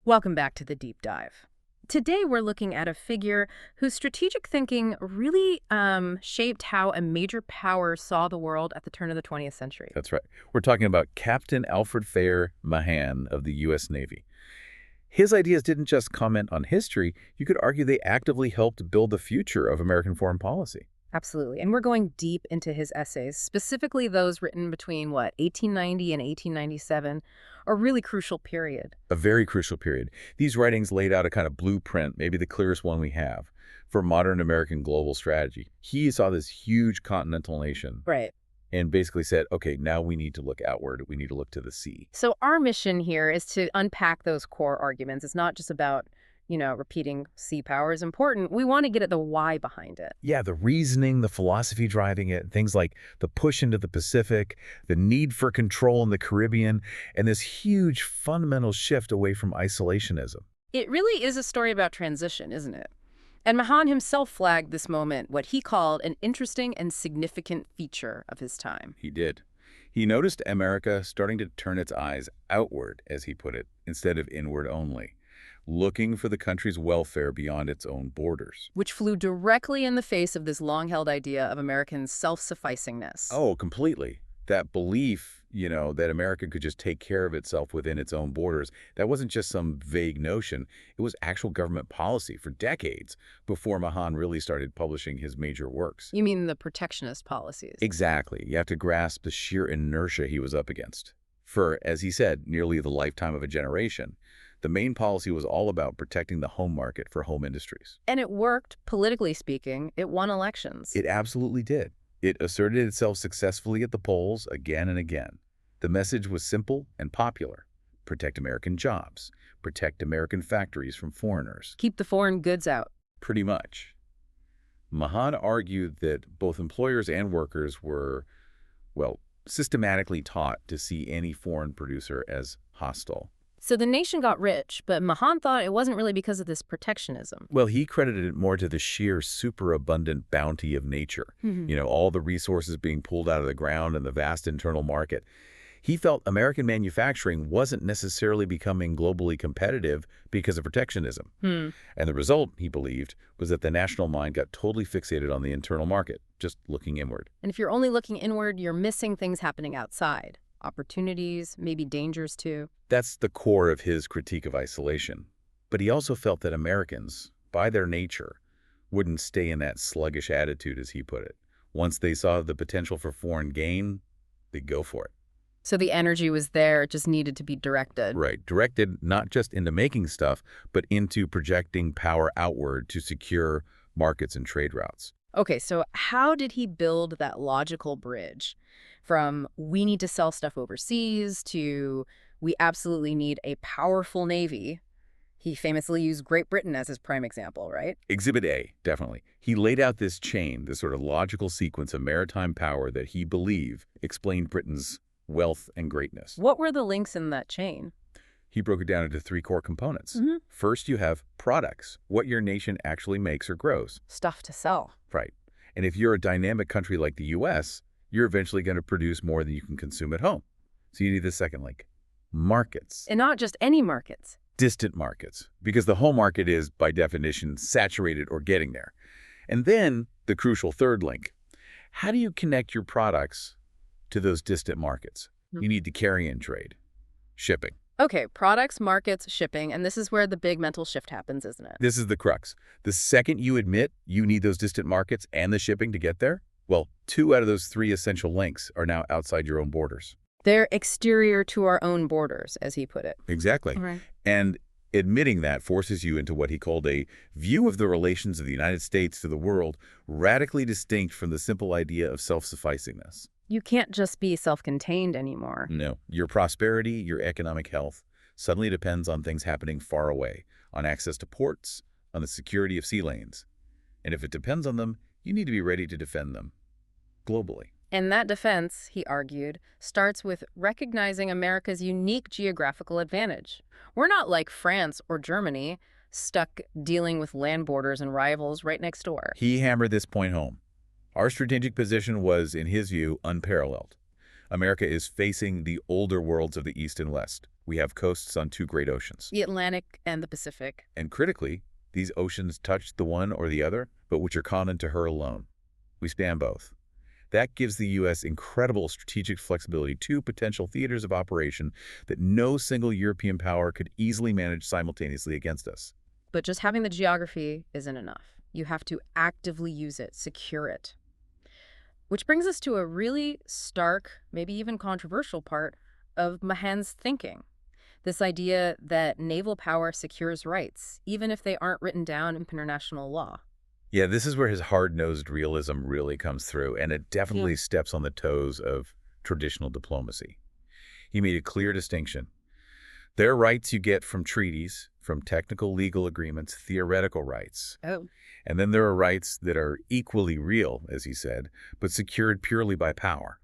Welcome back to the deep dive. Today we're looking at a figure whose strategic thinking really shaped how a major power saw the world at the turn of the 20th century. That's right. We're talking about Captain Alfred Thayer Mahan of the U.S. Navy. His ideas didn't just comment on history, you could argue they actively helped build the future of American foreign policy. Absolutely. And we're going deep into his essays, specifically those written between, 1890 and 1897, a really crucial period. A very crucial period. These writings laid out a kind of blueprint, maybe the clearest one we have, for modern American global strategy. He saw this huge continental nation. Right. And basically said, okay, now we need to look outward. We need to look to the sea. So our mission here is to unpack those core arguments. It's not just about, repeating sea power is important. We want to get at the why behind it. Yeah, the reasoning, the philosophy driving it, things like the push into the Pacific, the need for control in the Caribbean, and this huge fundamental shift away from isolationism. It really is a story about transition, isn't it? And Mahan himself flagged this moment, what he called an interesting and significant feature of his time. He did. He noticed America starting to turn its eyes outward, as he put it, instead of inward only, looking for the country's welfare beyond its own borders. Which flew directly in the face of this long-held idea of American self-sufficingness. Oh, completely. That belief, that America could just take care of itself within its own borders, that wasn't just some vague notion. It was actual government policy for decades before Mahan really started publishing his major works. You mean the protectionist policies? Exactly. You have to grasp the sheer inertia he was up against. For, as he said, nearly the lifetime of a generation, the main policy was all about protecting the home market for home industries. And it worked, politically speaking. It won elections. It absolutely did. It asserted itself successfully at the polls again and again. The message was simple and popular. Protect American jobs. Protect American factories from foreigners. Keep the foreign goods out. Pretty much. Mahan argued that both employers and workers were, systematically taught to see any foreign producer as hostile. So the nation got rich, but Mahan thought it wasn't really because of this protectionism. Well, he credited it more to the sheer superabundant bounty of nature. All the resources being pulled out of the ground and the vast internal market. He felt American manufacturing wasn't necessarily becoming globally competitive because of protectionism. And the result, he believed, was that the national mind got totally fixated on the internal market, just looking inward. And if you're only looking inward, you're missing things happening outside. Opportunities, maybe dangers too. That's the core of his critique of isolation. But he also felt that Americans, by their nature, wouldn't stay in that sluggish attitude, as he put it. Once they saw the potential for foreign gain, they'd go for it. So the energy was there, it just needed to be directed. Right. Directed not just into making stuff, but into projecting power outward to secure markets and trade routes. Okay, so how did he build that logical bridge from we need to sell stuff overseas to we absolutely need a powerful navy? He famously used Great Britain as his prime example, right? Exhibit A, definitely. He laid out this chain, this sort of logical sequence of maritime power that he believed explained Britain's wealth and greatness. What were the links in that chain? He broke it down into three core components. First, you have products, what your nation actually makes or grows. Stuff to sell. Right. And if you're a dynamic country like the U.S., you're eventually going to produce more than you can consume at home. So you need the second link. Markets. And not just any markets. Distant markets. Because the home market is, by definition, saturated or getting there. And then the crucial third link. How do you connect your products to those distant markets? You need to carry-in trade. Shipping. Okay, products, markets, shipping, and this is where the big mental shift happens, isn't it? This is the crux. The second you admit you need those distant markets and the shipping to get there, well, 2 out of those 3 essential links are now outside your own borders. They're exterior to our own borders, as he put it. Exactly. Right. And admitting that forces you into what he called a view of the relations of the United States to the world radically distinct from the simple idea of self-sufficingness. You can't just be self-contained anymore. No. Your prosperity, your economic health, suddenly depends on things happening far away, on access to ports, on the security of sea lanes. And if it depends on them, you need to be ready to defend them, globally. And that defense, he argued, starts with recognizing America's unique geographical advantage. We're not like France or Germany, stuck dealing with land borders and rivals right next door. He hammered this point home. Our strategic position was, in his view, unparalleled. America is facing the older worlds of the East and West, We have coasts on two great oceans. The Atlantic and the Pacific. And critically, these oceans touch the one or the other, but which are common to her alone. We span both. That gives the U.S. incredible strategic flexibility, two potential theaters of operation that no single European power could easily manage simultaneously against us. But just having the geography isn't enough. You have to actively use it, secure it. Which brings us to a really stark, maybe even controversial part of Mahan's thinking. This idea that naval power secures rights, even if they aren't written down in international law. Yeah, this is where his hard-nosed realism really comes through, and it definitely steps on the toes of traditional diplomacy. He made a clear distinction. There are rights you get from treaties, from technical legal agreements, theoretical rights. Oh. And then there are rights that are equally real, as he said, but secured purely by power.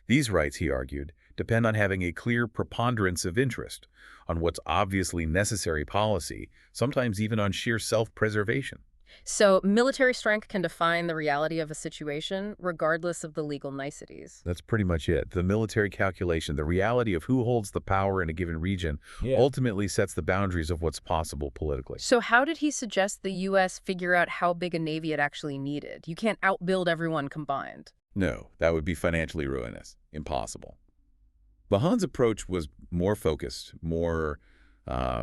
These rights, he argued, depend on having a clear preponderance of interest, on what's obviously necessary policy, sometimes even on sheer self-preservation. So military strength can define the reality of a situation, regardless of the legal niceties. That's pretty much it. The military calculation, the reality of who holds the power in a given region, ultimately sets the boundaries of what's possible politically. So how did he suggest the U.S. figure out how big a navy it actually needed? You can't outbuild everyone combined. No, that would be financially ruinous. Impossible. Mahan's approach was more focused, more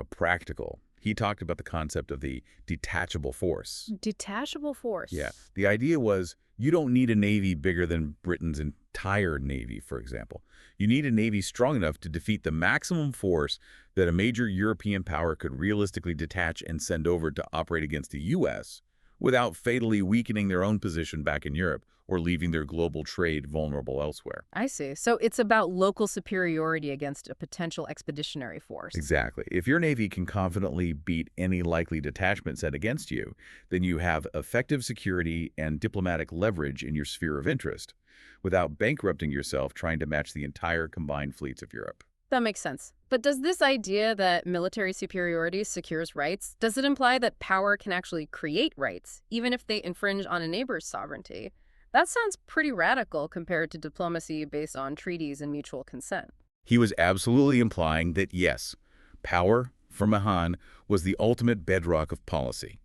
practical. He talked about the concept of the detachable force. Detachable force? Yeah. The idea was you don't need a navy bigger than Britain's entire navy, for example. You need a navy strong enough to defeat the maximum force that a major European power could realistically detach and send over to operate against the U.S. without fatally weakening their own position back in Europe or leaving their global trade vulnerable elsewhere. I see. So it's about local superiority against a potential expeditionary force. Exactly. If your navy can confidently beat any likely detachment sent against you, then you have effective security and diplomatic leverage in your sphere of interest, without bankrupting yourself trying to match the entire combined fleets of Europe. That makes sense. But does this idea that military superiority secures rights, does it imply that power can actually create rights, even if they infringe on a neighbor's sovereignty? That sounds pretty radical compared to diplomacy based on treaties and mutual consent. He was absolutely implying that, yes, power, for Mahan, was the ultimate bedrock of policy.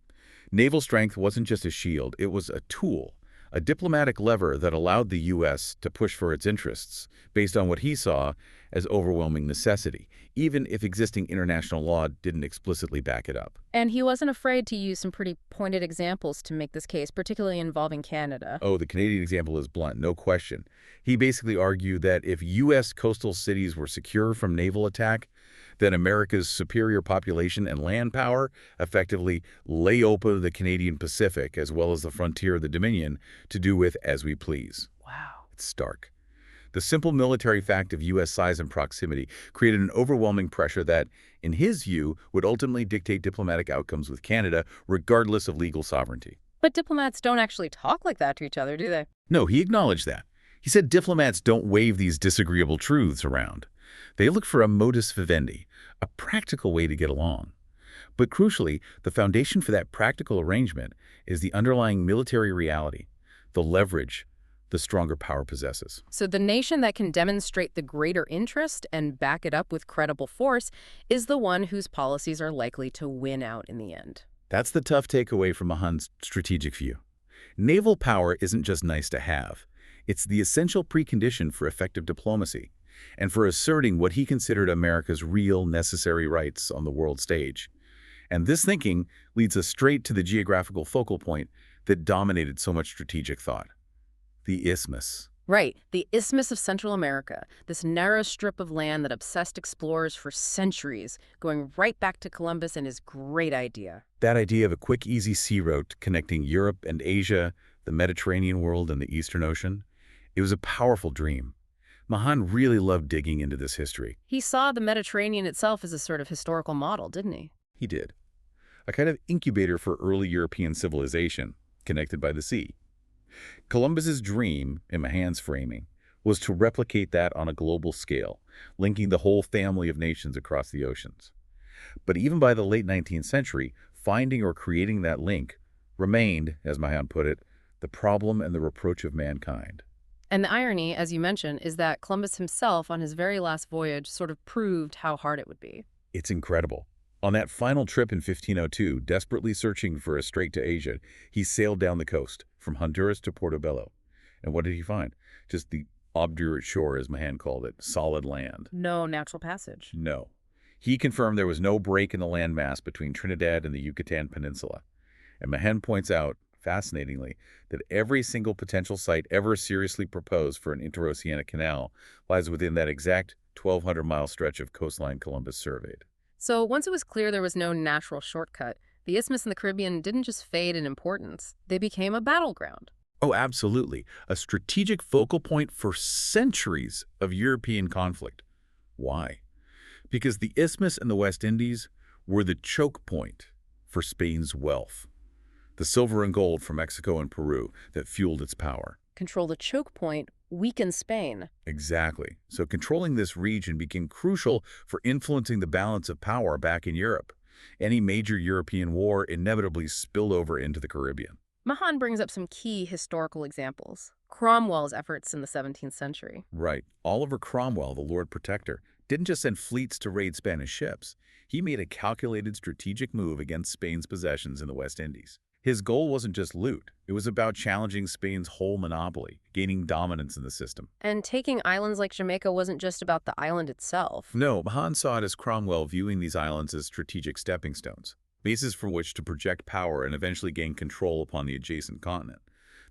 Naval strength wasn't just a shield, it was a tool, a diplomatic lever that allowed the U.S. to push for its interests, based on what he saw as overwhelming necessity, even if existing international law didn't explicitly back it up. And he wasn't afraid to use some pretty pointed examples to make this case, particularly involving Canada. Oh, the Canadian example is blunt, no question. He basically argued that if U.S. coastal cities were secure from naval attack, then America's superior population and land power effectively lay open the Canadian Pacific as well as the frontier of the Dominion to do with as we please. Wow. It's stark. The simple military fact of U.S. size and proximity created an overwhelming pressure that, in his view, would ultimately dictate diplomatic outcomes with Canada, regardless of legal sovereignty. But diplomats don't actually talk like that to each other, do they? No, he acknowledged that. He said diplomats don't wave these disagreeable truths around. They look for a modus vivendi, a practical way to get along. But crucially, the foundation for that practical arrangement is the underlying military reality, the leverage the stronger power possesses. So the nation that can demonstrate the greater interest and back it up with credible force is the one whose policies are likely to win out in the end. That's the tough takeaway from Mahan's strategic view. Naval power isn't just nice to have. It's the essential precondition for effective diplomacy and for asserting what he considered America's real necessary rights on the world stage. And this thinking leads us straight to the geographical focal point that dominated so much strategic thought: the isthmus. Right, the Isthmus of Central America, this narrow strip of land that obsessed explorers for centuries, going right back to Columbus and his great idea. That idea of a quick, easy sea route connecting Europe and Asia, the Mediterranean world and the Eastern Ocean, it was a powerful dream. Mahan really loved digging into this history. He saw the Mediterranean itself as a sort of historical model, didn't he? He did. A kind of incubator for early European civilization, connected by the sea. Columbus's dream, in Mahan's framing, was to replicate that on a global scale, linking the whole family of nations across the oceans. But even by the late 19th century, finding or creating that link remained, as Mahan put it, the problem and the reproach of mankind. And the irony, as you mentioned, is that Columbus himself, on his very last voyage, sort of proved how hard it would be. It's incredible. On that final trip in 1502, desperately searching for a strait to Asia, he sailed down the coast, from Honduras to Portobello. And what did he find? Just the obdurate shore, as Mahan called it, solid land. No natural passage. No. He confirmed there was no break in the landmass between Trinidad and the Yucatan Peninsula. And Mahan points out, fascinatingly, that every single potential site ever seriously proposed for an interoceanic canal lies within that exact 1,200-mile stretch of coastline Columbus surveyed. So once it was clear there was no natural shortcut, the Isthmus and the Caribbean didn't just fade in importance. They became a battleground. Oh, absolutely. A strategic focal point for centuries of European conflict. Why? Because the Isthmus and the West Indies were the choke point for Spain's wealth. The silver and gold from Mexico and Peru that fueled its power. Control the choke point, weaken Spain. Exactly. So controlling this region became crucial for influencing the balance of power back in Europe. Any major European war inevitably spilled over into the Caribbean. Mahan brings up some key historical examples. Cromwell's efforts in the 17th century. Right. Oliver Cromwell, the Lord Protector, didn't just send fleets to raid Spanish ships. He made a calculated strategic move against Spain's possessions in the West Indies. His goal wasn't just loot. It was about challenging Spain's whole monopoly, gaining dominance in the system. And taking islands like Jamaica wasn't just about the island itself. No, Mahan saw it as Cromwell viewing these islands as strategic stepping stones, bases from which to project power and eventually gain control upon the adjacent continent.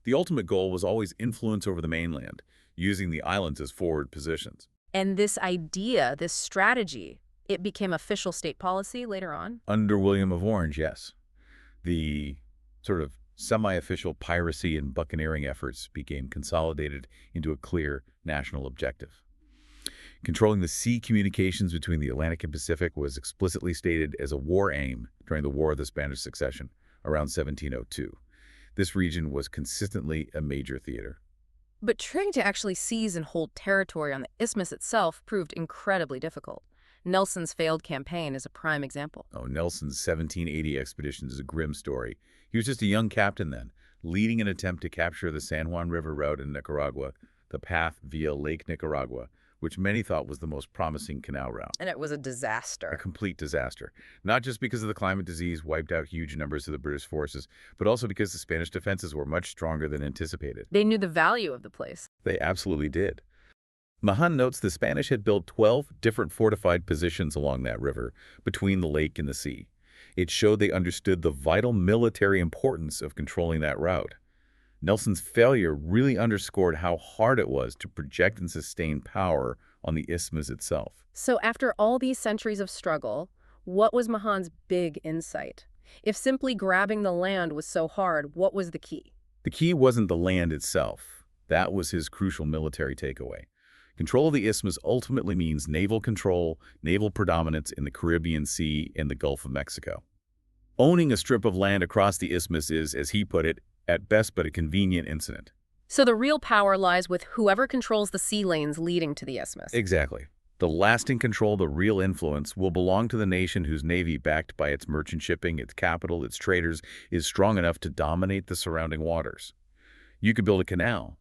The ultimate goal was always influence over the mainland, using the islands as forward positions. And this idea, this strategy, it became official state policy later on? Under William of Orange, yes. The sort of semi-official piracy and buccaneering efforts became consolidated into a clear national objective. Controlling the sea communications between the Atlantic and Pacific was explicitly stated as a war aim during the War of the Spanish Succession around 1702. This region was consistently a major theater. But trying to actually seize and hold territory on the isthmus itself proved incredibly difficult. Nelson's failed campaign is a prime example. Oh, Nelson's 1780 expedition is a grim story. He was just a young captain then, leading an attempt to capture the San Juan River route in Nicaragua, the path via Lake Nicaragua, which many thought was the most promising canal route. And it was a disaster. A complete disaster. Not just because of the climate disease wiped out huge numbers of the British forces, but also because the Spanish defenses were much stronger than anticipated. They knew the value of the place. They absolutely did. Mahan notes the Spanish had built 12 different fortified positions along that river, between the lake and the sea. It showed they understood the vital military importance of controlling that route. Nelson's failure really underscored how hard it was to project and sustain power on the isthmus itself. So after all these centuries of struggle, what was Mahan's big insight? If simply grabbing the land was so hard, what was the key? The key wasn't the land itself. That was his crucial military takeaway. Control of the isthmus ultimately means naval control, naval predominance in the Caribbean Sea and the Gulf of Mexico. Owning a strip of land across the isthmus is, as he put it, at best but a convenient incident. So the real power lies with whoever controls the sea lanes leading to the isthmus. Exactly. The lasting control, the real influence, will belong to the nation whose navy, backed by its merchant shipping, its capital, its traders, is strong enough to dominate the surrounding waters. You could build a canal,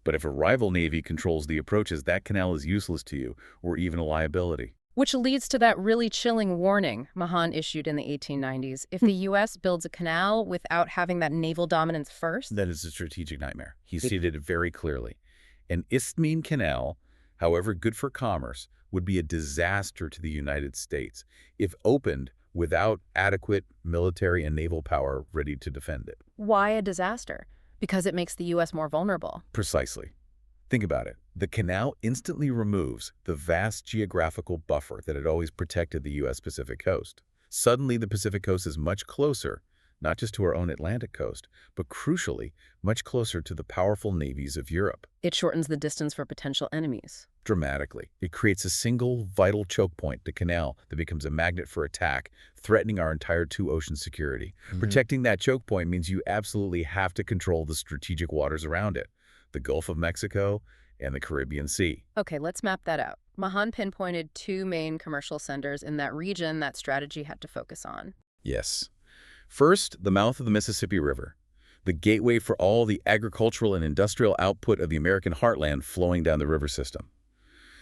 but if a rival navy controls the approaches, that canal is useless to you, or even a liability. Which leads to that really chilling warning Mahan issued in the 1890s. If the U.S. builds a canal without having that naval dominance first... That is a strategic nightmare. He stated it very clearly. An Isthmian Canal, however good for commerce, would be a disaster to the United States if opened without adequate military and naval power ready to defend it. Why a disaster? Because it makes the U.S. more vulnerable. Precisely. Think about it. The canal instantly removes the vast geographical buffer that had always protected the U.S. Pacific coast. Suddenly, the Pacific coast is much closer, not just to our own Atlantic coast, but crucially, much closer to the powerful navies of Europe. It shortens the distance for potential enemies. Dramatically. It creates a single vital choke point, the canal, that becomes a magnet for attack, threatening our entire two-ocean security. Protecting that choke point means you absolutely have to control the strategic waters around it, the Gulf of Mexico and the Caribbean Sea. Okay, let's map that out. Mahan pinpointed two main commercial centers in that region that strategy had to focus on. Yes. First, the mouth of the Mississippi River. the gateway for all the agricultural and industrial output of the American heartland flowing down the river system.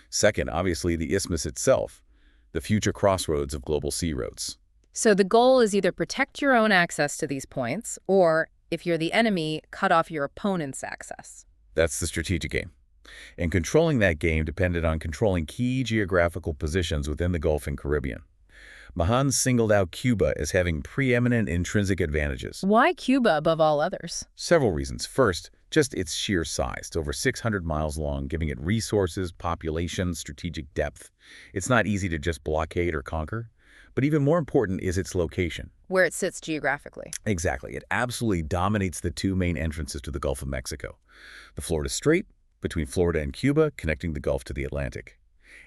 Second, obviously, the isthmus itself, the future crossroads of global sea routes. So the goal is either protect your own access to these points, or, if you're the enemy, cut off your opponent's access. That's the strategic game. And controlling that game depended on controlling key geographical positions within the Gulf and Caribbean. Mahan singled out Cuba as having preeminent intrinsic advantages. Why Cuba above all others? Several reasons. First, just its sheer size, over 600 miles long, giving it resources, population, strategic depth. It's not easy to just blockade or conquer. But even more important is its location. Where it sits geographically. Exactly. It absolutely dominates the two main entrances to the Gulf of Mexico. The Florida Strait, between Florida and Cuba, connecting the Gulf to the Atlantic.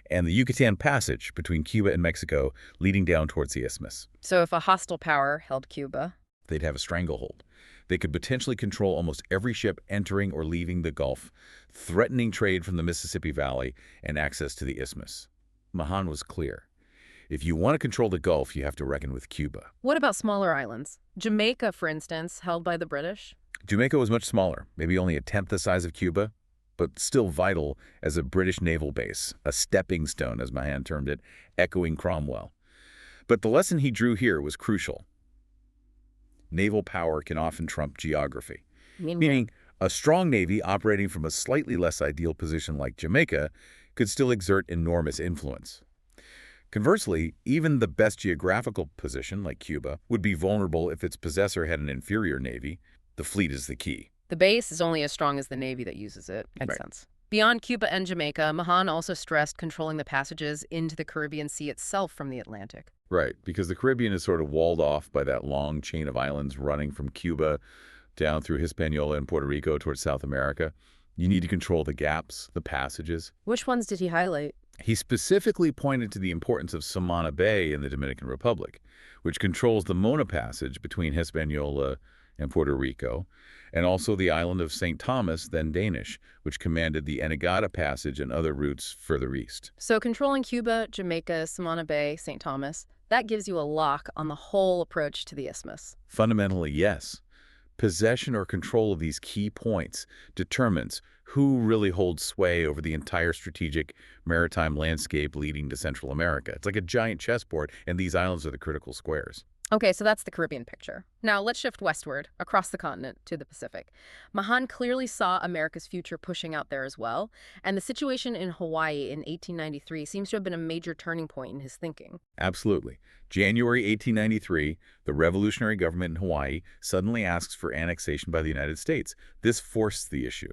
And the Yucatan Passage, between Cuba and Mexico, leading down towards the isthmus. So if a hostile power held Cuba, They'd have a stranglehold. They could potentially control almost every ship entering or leaving the Gulf, threatening trade from the Mississippi Valley and access to the isthmus. Mahan was clear. If you want to control the Gulf, you have to reckon with Cuba. what about smaller islands? Jamaica, for instance, held by the British? Jamaica was much smaller, maybe only a tenth the size of Cuba, but still vital as a British naval base, a stepping stone, as Mahan termed it, echoing Cromwell. But the lesson he drew here was crucial. Naval power can often trump geography, meaning a strong navy operating from a slightly less ideal position like Jamaica could still exert enormous influence. Conversely, even the best geographical position, like Cuba, would be vulnerable if its possessor had an inferior navy. The fleet is the key. The base is only as strong as the navy that uses it. Makes Right. sense. Beyond Cuba and Jamaica, Mahan also stressed controlling the passages into the Caribbean Sea itself from the Atlantic. Right, because the Caribbean is sort of walled off by that long chain of islands running from Cuba down through Hispaniola and Puerto Rico towards South America. You need to control the gaps, the passages. Which ones did he highlight? He specifically pointed to the importance of Samana Bay in the Dominican Republic, which controls the Mona Passage between Hispaniola and Puerto Rico, and also the island of St. Thomas, then Danish, which commanded the Anegada Passage and other routes further east. So controlling Cuba, Jamaica, Samana Bay, St. Thomas, that gives you a lock on the whole approach to the isthmus. Fundamentally, yes. Possession or control of these key points determines who really holds sway over the entire strategic maritime landscape leading to Central America. It's like a giant chessboard, and these islands are the critical squares. Okay, so that's the Caribbean picture. Now let's shift westward, across the continent, to the Pacific. Mahan clearly saw America's future pushing out there as well, and the situation in Hawaii in 1893 seems to have been a major turning point in his thinking. Absolutely. January 1893, the revolutionary government in Hawaii suddenly asks for annexation by the United States. This forced the issue.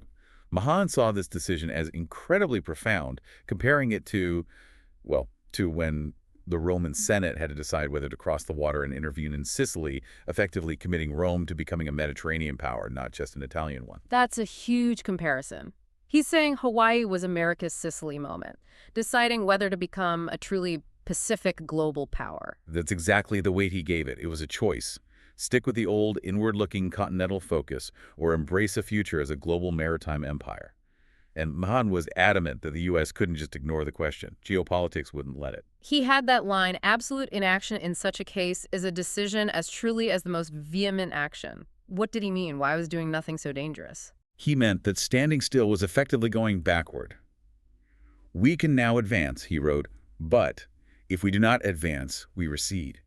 Mahan saw this decision as incredibly profound, comparing it to when the Roman Senate had to decide whether to cross the water and intervene in Sicily, effectively committing Rome to becoming a Mediterranean power, not just an Italian one. That's a huge comparison. He's saying Hawaii was America's Sicily moment, deciding whether to become a truly Pacific global power. That's exactly the weight he gave it. It was a choice. Stick with the old inward-looking continental focus or embrace a future as a global maritime empire. And Mahan was adamant that the U.S. couldn't just ignore the question. Geopolitics wouldn't let it. He had that line, absolute inaction in such a case is a decision as truly as the most vehement action. What did he mean? Why was doing nothing so dangerous? He meant that standing still was effectively going backward. We can now advance, he wrote, but if we do not advance, we recede.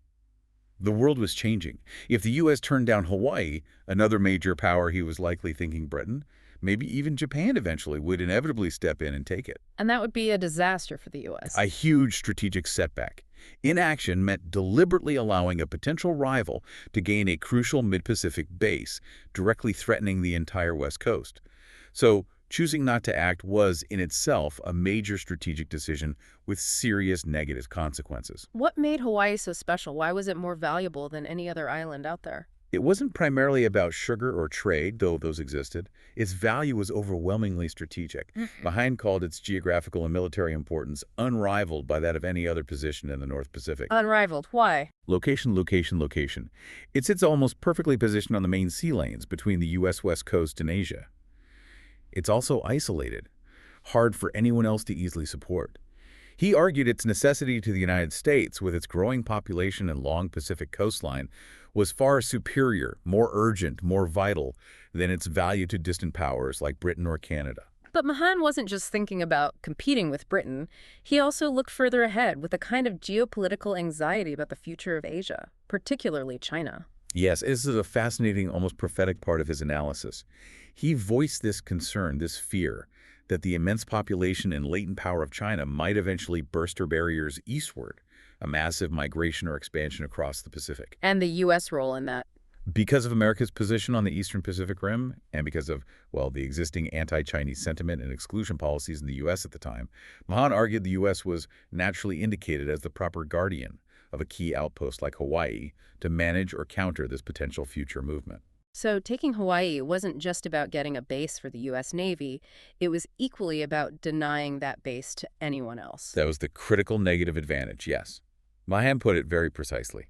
The world was changing. If the U.S. turned down Hawaii, another major power he was likely thinking Britain, maybe even Japan eventually, would inevitably step in and take it. And that would be a disaster for the U.S. A huge strategic setback. Inaction meant deliberately allowing a potential rival to gain a crucial mid-Pacific base, directly threatening the entire West Coast. So, choosing not to act was, in itself, a major strategic decision with serious negative consequences. What made Hawaii so special? Why was it more valuable than any other island out there? It wasn't primarily about sugar or trade, though those existed. Its value was overwhelmingly strategic. Mahan called its geographical and military importance unrivaled by that of any other position in the North Pacific. Unrivaled. Why? Location, location, location. It sits almost perfectly positioned on the main sea lanes between the U.S. West Coast and Asia. It's also isolated, hard for anyone else to easily support. He argued its necessity to the United States, with its growing population and long Pacific coastline, was far superior, more urgent, more vital than its value to distant powers like Britain or Canada. But Mahan wasn't just thinking about competing with Britain. He also looked further ahead with a kind of geopolitical anxiety about the future of Asia, particularly China. Yes, this is a fascinating, almost prophetic part of his analysis. He voiced this concern, this fear, that the immense population and latent power of China might eventually burst her barriers eastward, a massive migration or expansion across the Pacific. And the U.S. role in that. Because of America's position on the eastern Pacific Rim, and because of, well, the existing anti-Chinese sentiment and exclusion policies in the U.S. at the time, Mahan argued the U.S. was naturally indicated as the proper guardian of a key outpost like Hawaii to manage or counter this potential future movement. So taking Hawaii wasn't just about getting a base for the U.S. Navy. It was equally about denying that base to anyone else. That was the critical negative advantage, yes. Mahan put it very precisely.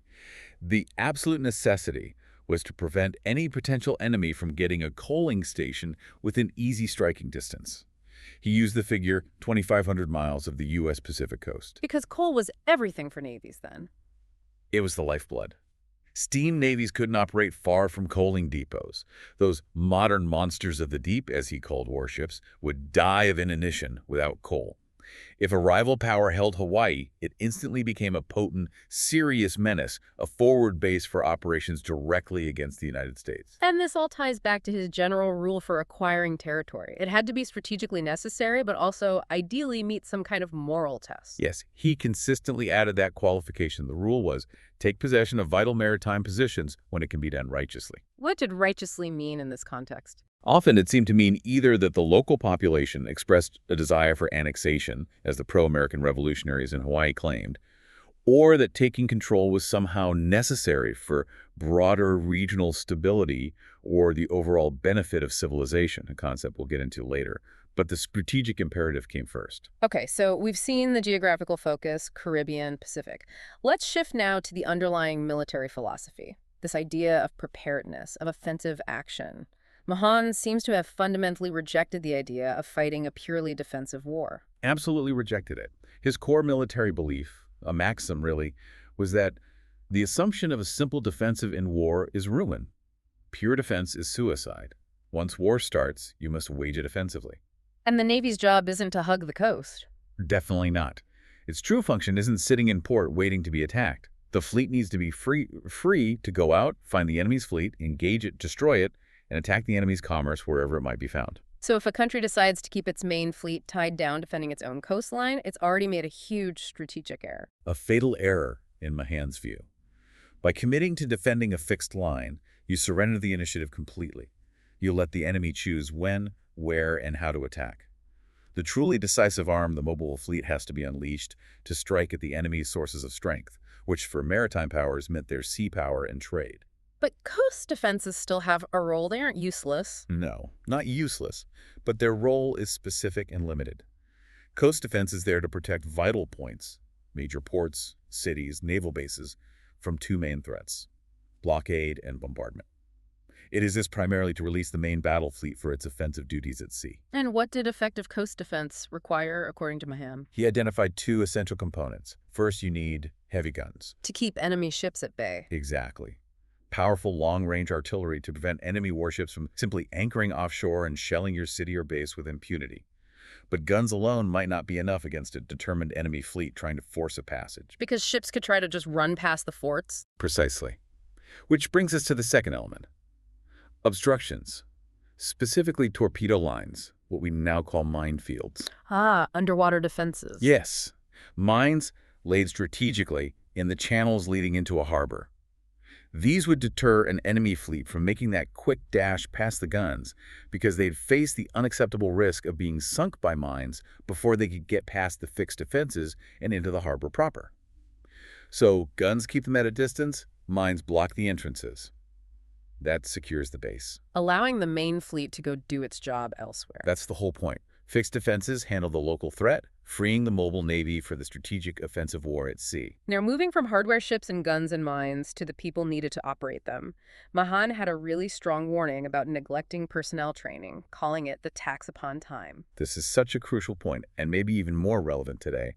The absolute necessity was to prevent any potential enemy from getting a coaling station within easy striking distance. He used the figure 2,500 miles of the U.S. Pacific coast. Because coal was everything for navies then. It was the lifeblood. Steam navies couldn't operate far from coaling depots. Those modern monsters of the deep, as he called warships, would die of inanition without coal. If a rival power held Hawaii, it instantly became a potent, serious menace, a forward base for operations directly against the United States. And this all ties back to his general rule for acquiring territory. It had to be strategically necessary, but also ideally meet some kind of moral test. Yes, he consistently added that qualification. The rule was, take possession of vital maritime positions when it can be done righteously. What did righteously mean in this context? Often it seemed to mean either that the local population expressed a desire for annexation, as the pro-American revolutionaries in Hawaii claimed, or that taking control was somehow necessary for broader regional stability or the overall benefit of civilization, a concept we'll get into later. But the strategic imperative came first. Okay, so we've seen the geographical focus, Caribbean, Pacific. Let's shift now to the underlying military philosophy, this idea of preparedness, of offensive action. Mahan seems to have fundamentally rejected the idea of fighting a purely defensive war. Absolutely rejected it. His core military belief, a maxim really, was that the assumption of a simple defensive in war is ruin. Pure defense is suicide. Once war starts, you must wage it offensively. And the Navy's job isn't to hug the coast. Definitely not. Its true function isn't sitting in port waiting to be attacked. The fleet needs to be free to go out, find the enemy's fleet, engage it, destroy it, and attack the enemy's commerce wherever it might be found. So if a country decides to keep its main fleet tied down defending its own coastline, it's already made a huge strategic error. A fatal error, in Mahan's view. By committing to defending a fixed line, you surrender the initiative completely. You let the enemy choose when, where, and how to attack. The truly decisive arm, the mobile fleet, has to be unleashed to strike at the enemy's sources of strength, which for maritime powers meant their sea power and trade. But coast defenses still have a role. They aren't useless. No, not useless, but their role is specific and limited. Coast defense is there to protect vital points, major ports, cities, naval bases, from two main threats: blockade and bombardment. It is this primarily to release the main battle fleet for its offensive duties at sea. And what did effective coast defense require, according to Mahan? He identified two essential components. First, you need heavy guns. To keep enemy ships at bay. Exactly. Powerful long-range artillery to prevent enemy warships from simply anchoring offshore and shelling your city or base with impunity. But guns alone might not be enough against a determined enemy fleet trying to force a passage. Because ships could try to just run past the forts? Precisely. Which brings us to the second element. Obstructions. Specifically torpedo lines, what we now call minefields. Ah, underwater defenses. Yes. Mines laid strategically in the channels leading into a harbor. These would deter an enemy fleet from making that quick dash past the guns because they'd face the unacceptable risk of being sunk by mines before they could get past the fixed defenses and into the harbor proper. So guns keep them at a distance, mines block the entrances. That secures the base. Allowing the main fleet to go do its job elsewhere. That's the whole point. Fixed defenses handle the local threat, freeing the mobile navy for the strategic offensive war at sea. Now, moving from hardware ships and guns and mines to the people needed to operate them, Mahan had a really strong warning about neglecting personnel training, calling it the tax upon time. This is such a crucial point, and maybe even more relevant today.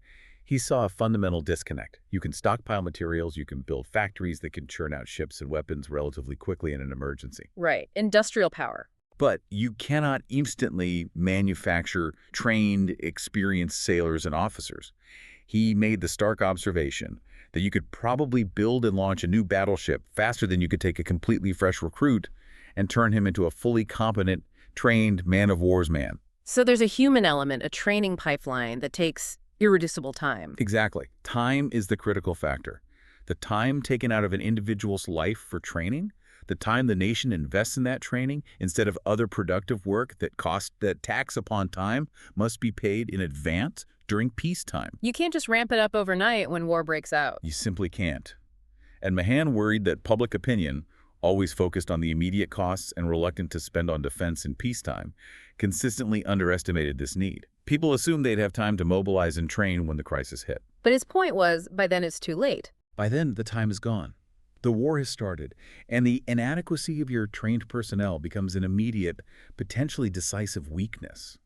He saw a fundamental disconnect. You can stockpile materials, you can build factories that can churn out ships and weapons relatively quickly in an emergency. Right. Industrial power. But you cannot instantly manufacture trained, experienced sailors and officers. He made the stark observation that you could probably build and launch a new battleship faster than you could take a completely fresh recruit and turn him into a fully competent, trained man-of-war's man. So there's a human element, a training pipeline that takes irreducible time. Exactly. Time is the critical factor. The time taken out of an individual's life for training, the time the nation invests in that training instead of other productive work that tax upon time must be paid in advance during peacetime. You can't just ramp it up overnight when war breaks out. You simply can't. And Mahan worried that public opinion, always focused on the immediate costs and reluctant to spend on defense in peacetime, consistently underestimated this need. People assumed they'd have time to mobilize and train when the crisis hit. But his point was, by then it's too late. By then, the time is gone. The war has started, and the inadequacy of your trained personnel becomes an immediate, potentially decisive weakness.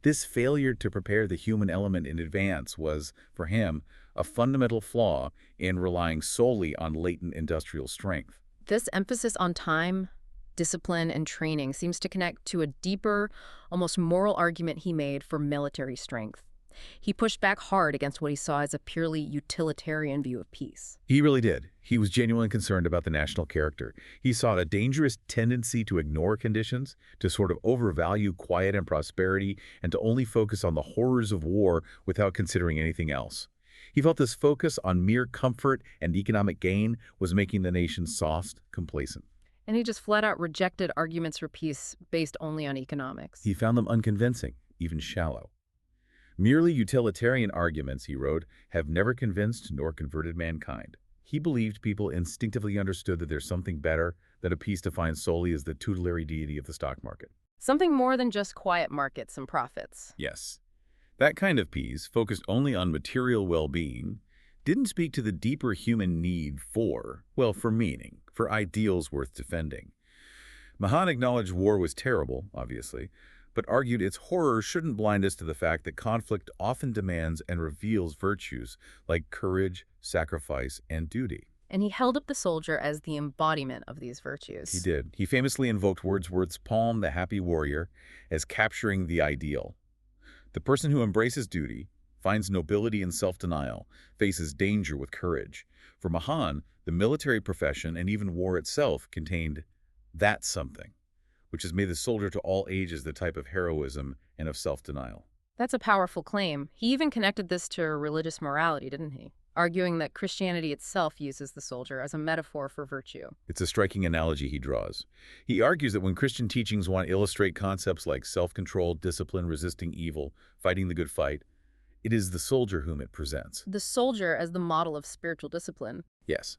This failure to prepare the human element in advance was, for him, a fundamental flaw in relying solely on latent industrial strength. This emphasis on time, discipline, and training seems to connect to a deeper, almost moral argument he made for military strength. He pushed back hard against what he saw as a purely utilitarian view of peace. He really did. He was genuinely concerned about the national character. He saw a dangerous tendency to ignore conditions, to sort of overvalue quiet and prosperity, and to only focus on the horrors of war without considering anything else. He felt this focus on mere comfort and economic gain was making the nation soft, complacent. And he just flat out rejected arguments for peace based only on economics. He found them unconvincing, even shallow. Merely utilitarian arguments, he wrote, have never convinced nor converted mankind. He believed people instinctively understood that there's something better, that a peace defined solely as the tutelary deity of the stock market. Something more than just quiet markets and profits. Yes. That kind of peace, focused only on material well-being, didn't speak to the deeper human need for meaning, for ideals worth defending. Mahan acknowledged war was terrible, obviously, but argued its horror shouldn't blind us to the fact that conflict often demands and reveals virtues like courage, sacrifice, and duty. And he held up the soldier as the embodiment of these virtues. He did. He famously invoked Wordsworth's poem, The Happy Warrior, as capturing the ideal. The person who embraces duty, finds nobility in self-denial, faces danger with courage. For Mahan, the military profession and even war itself contained that something, which has made the soldier to all ages the type of heroism and of self-denial. That's a powerful claim. He even connected this to religious morality, didn't he? Arguing that Christianity itself uses the soldier as a metaphor for virtue. It's a striking analogy he draws. He argues that when Christian teachings want to illustrate concepts like self-control, discipline, resisting evil, fighting the good fight, it is the soldier whom it presents. The soldier as the model of spiritual discipline. Yes.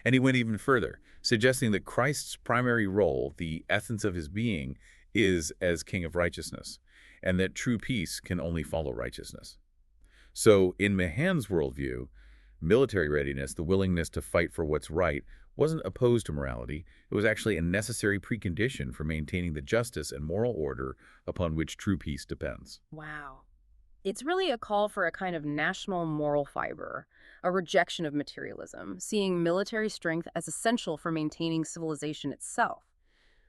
And he went even further, suggesting that Christ's primary role, the essence of his being, is as King of Righteousness, and that true peace can only follow righteousness. So, in Mahan's worldview, military readiness, the willingness to fight for what's right, wasn't opposed to morality. It was actually a necessary precondition for maintaining the justice and moral order upon which true peace depends. Wow. It's really a call for a kind of national moral fiber, a rejection of materialism, seeing military strength as essential for maintaining civilization itself,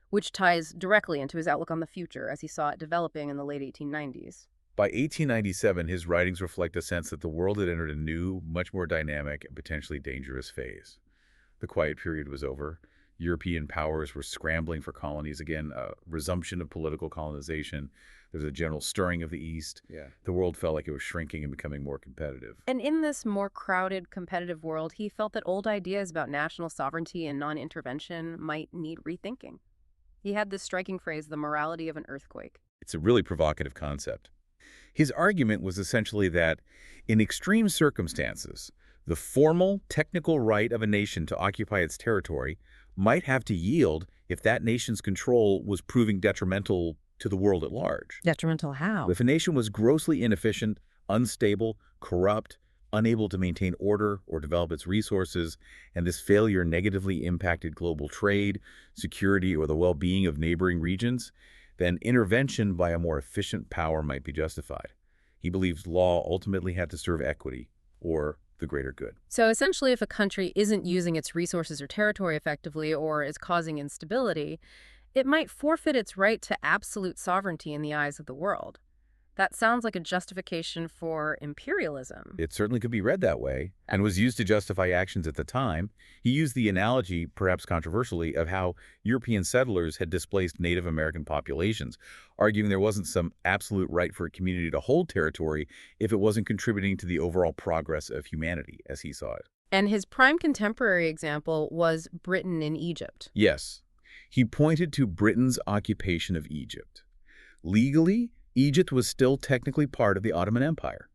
which ties directly into his outlook on the future as he saw it developing in the late 1890s. By 1897, his writings reflect a sense that the world had entered a new, much more dynamic and potentially dangerous phase. The quiet period was over. European powers were scrambling for colonies again, a resumption of political colonization. There was a general stirring of the East. Yeah. The world felt like it was shrinking and becoming more competitive. And in this more crowded, competitive world, he felt that old ideas about national sovereignty and non-intervention might need rethinking. He had this striking phrase, the morality of an earthquake. It's a really provocative concept. His argument was essentially that, in extreme circumstances, the formal, technical right of a nation to occupy its territory might have to yield if that nation's control was proving detrimental to the world at large. Detrimental how? If a nation was grossly inefficient, unstable, corrupt, unable to maintain order or develop its resources, and this failure negatively impacted global trade, security, or the well-being of neighboring regions, then intervention by a more efficient power might be justified. He believed law ultimately had to serve equity or the greater good. So essentially, if a country isn't using its resources or territory effectively or is causing instability, it might forfeit its right to absolute sovereignty in the eyes of the world. That sounds like a justification for imperialism. It certainly could be read that way and was used to justify actions at the time. He used the analogy, perhaps controversially, of how European settlers had displaced Native American populations, arguing there wasn't some absolute right for a community to hold territory if it wasn't contributing to the overall progress of humanity, as he saw it. And his prime contemporary example was Britain in Egypt. Yes, he pointed to Britain's occupation of Egypt. Legally, Egypt was still technically part of the Ottoman Empire.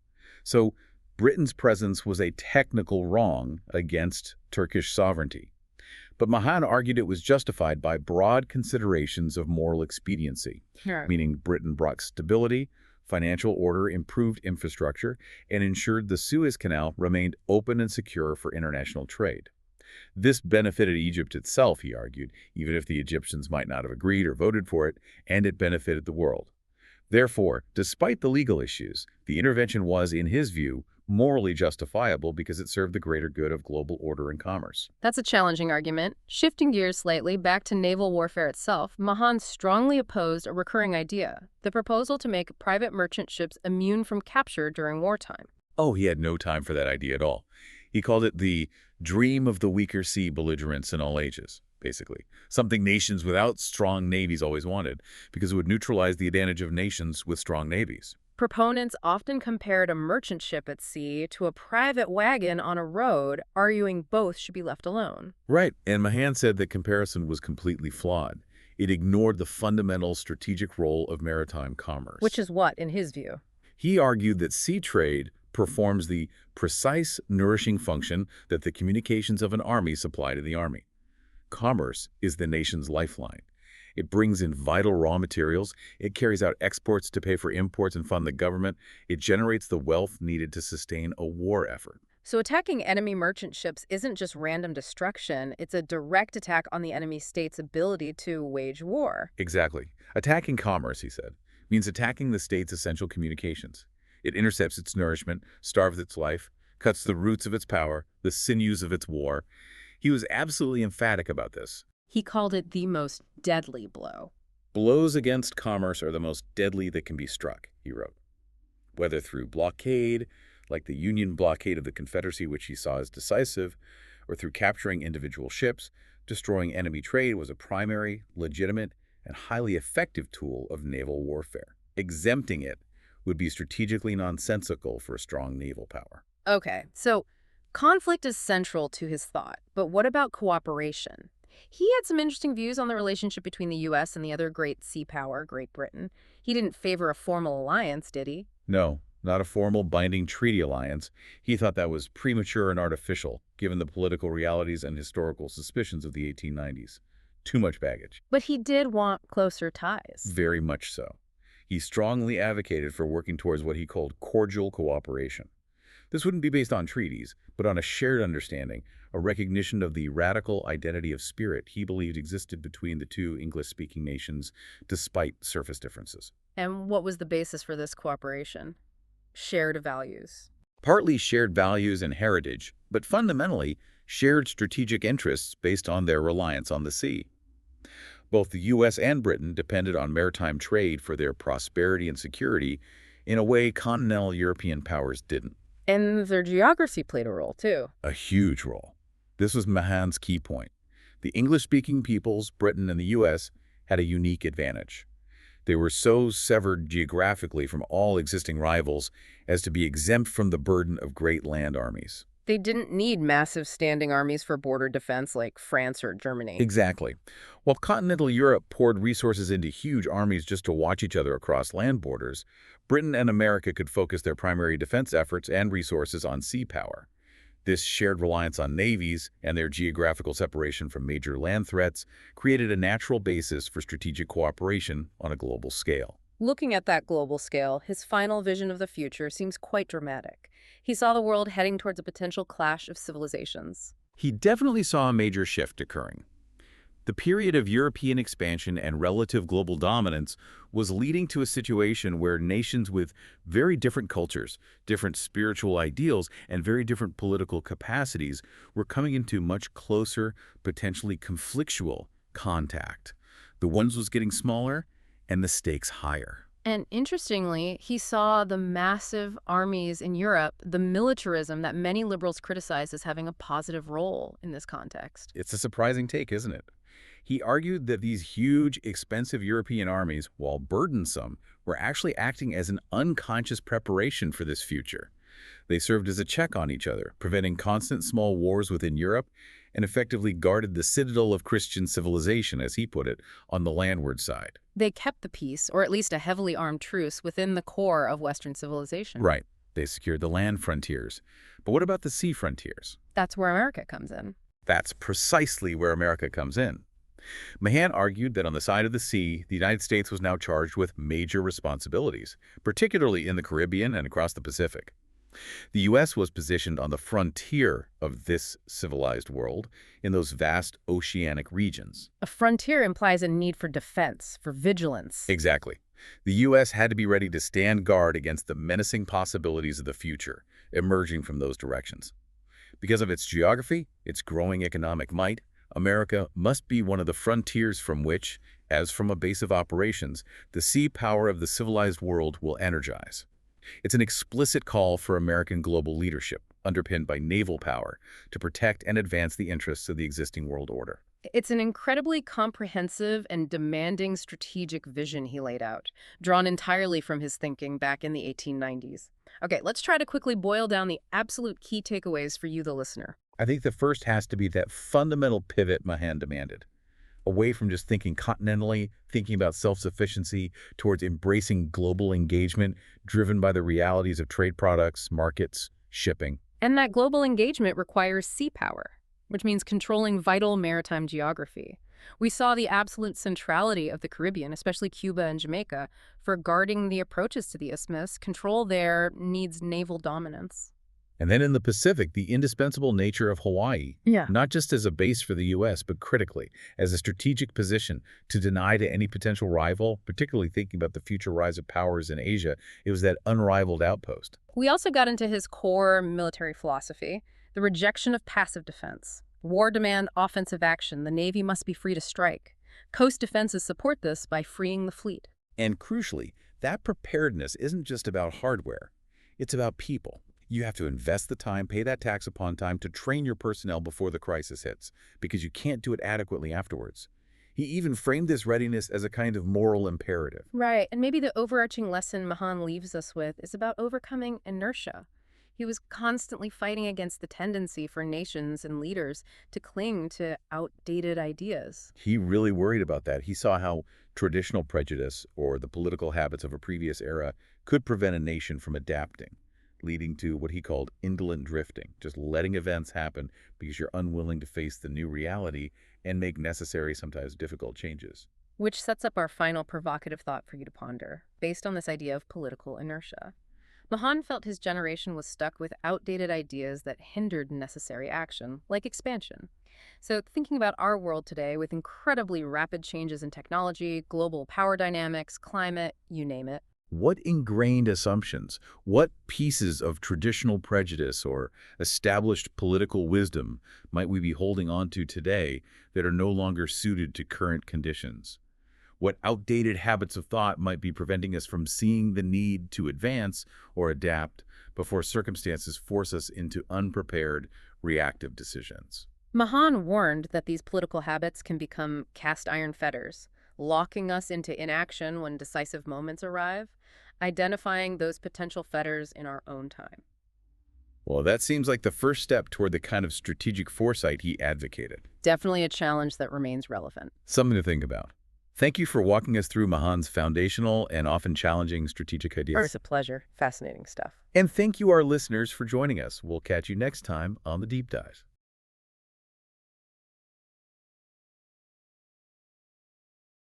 So Britain's presence was a technical wrong against Turkish sovereignty. But Mahan argued it was justified by broad considerations of moral expediency, Sure. meaning Britain brought stability, financial order, improved infrastructure, and ensured the Suez Canal remained open and secure for international trade. This benefited Egypt itself, he argued, even if the Egyptians might not have agreed or voted for it, and it benefited the world. Therefore, despite the legal issues, the intervention was, in his view, morally justifiable because it served the greater good of global order and commerce. That's a challenging argument. Shifting gears slightly back to naval warfare itself, Mahan strongly opposed a recurring idea, the proposal to make private merchant ships immune from capture during wartime. Oh, he had no time for that idea at all. He called it the dream of the weaker sea belligerents in all ages, basically. Something nations without strong navies always wanted, because it would neutralize the advantage of nations with strong navies. Proponents often compared a merchant ship at sea to a private wagon on a road, arguing both should be left alone. Right, and Mahan said that comparison was completely flawed. It ignored the fundamental strategic role of maritime commerce. Which is what, in his view? He argued that sea trade performs the precise nourishing function that the communications of an army supply to the army. Commerce is the nation's lifeline. It brings in vital raw materials, it carries out exports to pay for imports and fund the government, it generates the wealth needed to sustain a war effort. So attacking enemy merchant ships isn't just random destruction, it's a direct attack on the enemy state's ability to wage war. Exactly. Attacking commerce, he said, means attacking the state's essential communications. It intercepts its nourishment, starves its life, cuts the roots of its power, the sinews of its war. He was absolutely emphatic about this. He called it the most deadly blow. Blows against commerce are the most deadly that can be struck, he wrote. Whether through blockade, like the Union blockade of the Confederacy, which he saw as decisive, or through capturing individual ships, destroying enemy trade was a primary, legitimate, and highly effective tool of naval warfare. Exempting it would be strategically nonsensical for a strong naval power. Okay, so conflict is central to his thought, but what about cooperation? He had some interesting views on the relationship between the U.S. and the other great sea power, Great Britain. He didn't favor a formal alliance, did he? No, not a formal binding treaty alliance. He thought that was premature and artificial, given the political realities and historical suspicions of the 1890s. Too much baggage. But he did want closer ties. Very much so. He strongly advocated for working towards what he called cordial cooperation. This wouldn't be based on treaties, but on a shared understanding, a recognition of the radical identity of spirit he believed existed between the two English-speaking nations, despite surface differences. And what was the basis for this cooperation? Shared values. Partly shared values and heritage, but fundamentally shared strategic interests based on their reliance on the sea. Both the U.S. and Britain depended on maritime trade for their prosperity and security in a way continental European powers didn't. And their geography played a role, too. A huge role. This was Mahan's key point. The English-speaking peoples, Britain and the U.S., had a unique advantage. They were so severed geographically from all existing rivals as to be exempt from the burden of great land armies. They didn't need massive standing armies for border defense like France or Germany. Exactly. While continental Europe poured resources into huge armies just to watch each other across land borders, Britain and America could focus their primary defense efforts and resources on sea power. This shared reliance on navies and their geographical separation from major land threats created a natural basis for strategic cooperation on a global scale. Looking at that global scale, his final vision of the future seems quite dramatic. He saw the world heading towards a potential clash of civilizations. He definitely saw a major shift occurring. The period of European expansion and relative global dominance was leading to a situation where nations with very different cultures, different spiritual ideals, and very different political capacities were coming into much closer, potentially conflictual contact. The ones was getting smaller and the stakes higher. And interestingly, he saw the massive armies in Europe, the militarism that many liberals criticize as having a positive role in this context. It's a surprising take, isn't it? He argued that these huge, expensive European armies, while burdensome, were actually acting as an unconscious preparation for this future. They served as a check on each other, preventing constant small wars within Europe, and effectively guarded the citadel of Christian civilization, as he put it, on the landward side. They kept the peace, or at least a heavily armed truce, within the core of Western civilization. Right. They secured the land frontiers. But what about the sea frontiers? That's where America comes in. That's precisely where America comes in. Mahan argued that on the side of the sea, the United States was now charged with major responsibilities, particularly in the Caribbean and across the Pacific. The U.S. was positioned on the frontier of this civilized world in those vast oceanic regions. A frontier implies a need for defense, for vigilance. Exactly. The U.S. had to be ready to stand guard against the menacing possibilities of the future emerging from those directions. Because of its geography, its growing economic might, America must be one of the frontiers from which, as from a base of operations, the sea power of the civilized world will energize. It's an explicit call for American global leadership, underpinned by naval power, to protect and advance the interests of the existing world order. It's an incredibly comprehensive and demanding strategic vision he laid out, drawn entirely from his thinking back in the 1890s. Okay, let's try to quickly boil down the absolute key takeaways for you, the listener. I think the first has to be that fundamental pivot Mahan demanded, away from just thinking continentally, thinking about self-sufficiency, towards embracing global engagement driven by the realities of trade products, markets, shipping. And that global engagement requires sea power, which means controlling vital maritime geography. We saw the absolute centrality of the Caribbean, especially Cuba and Jamaica, for guarding the approaches to the isthmus. Control there needs naval dominance. And then in the Pacific, the indispensable nature of Hawaii, not just as a base for the U.S., but critically, as a strategic position to deny to any potential rival, particularly thinking about the future rise of powers in Asia. It was that unrivaled outpost. We also got into his core military philosophy, the rejection of passive defense. War demand offensive action. The Navy must be free to strike. Coast defenses support this by freeing the fleet. And crucially, that preparedness isn't just about hardware. It's about people. You have to invest the time, pay that tax upon time to train your personnel before the crisis hits, because you can't do it adequately afterwards. He even framed this readiness as a kind of moral imperative. Right, and maybe the overarching lesson Mahan leaves us with is about overcoming inertia. He was constantly fighting against the tendency for nations and leaders to cling to outdated ideas. He really worried about that. He saw how traditional prejudice or the political habits of a previous era could prevent a nation from adapting, leading to what he called indolent drifting, just letting events happen because you're unwilling to face the new reality and make necessary, sometimes difficult changes. Which sets up our final provocative thought for you to ponder, based on this idea of political inertia. Mahan felt his generation was stuck with outdated ideas that hindered necessary action, like expansion. So thinking about our world today with incredibly rapid changes in technology, global power dynamics, climate, you name it, What ingrained assumptions, what pieces of traditional prejudice or established political wisdom might we be holding on to today that are no longer suited to current conditions? What outdated habits of thought might be preventing us from seeing the need to advance or adapt before circumstances force us into unprepared, reactive decisions? Mahan warned that these political habits can become cast iron fetters, locking us into inaction when decisive moments arrive, identifying those potential fetters in our own time. Well, that seems like the first step toward the kind of strategic foresight he advocated. Definitely a challenge that remains relevant. Something to think about. Thank you for walking us through Mahan's foundational and often challenging strategic ideas. It's a pleasure. Fascinating stuff. And thank you, our listeners, for joining us. We'll catch you next time on The Deep Dive.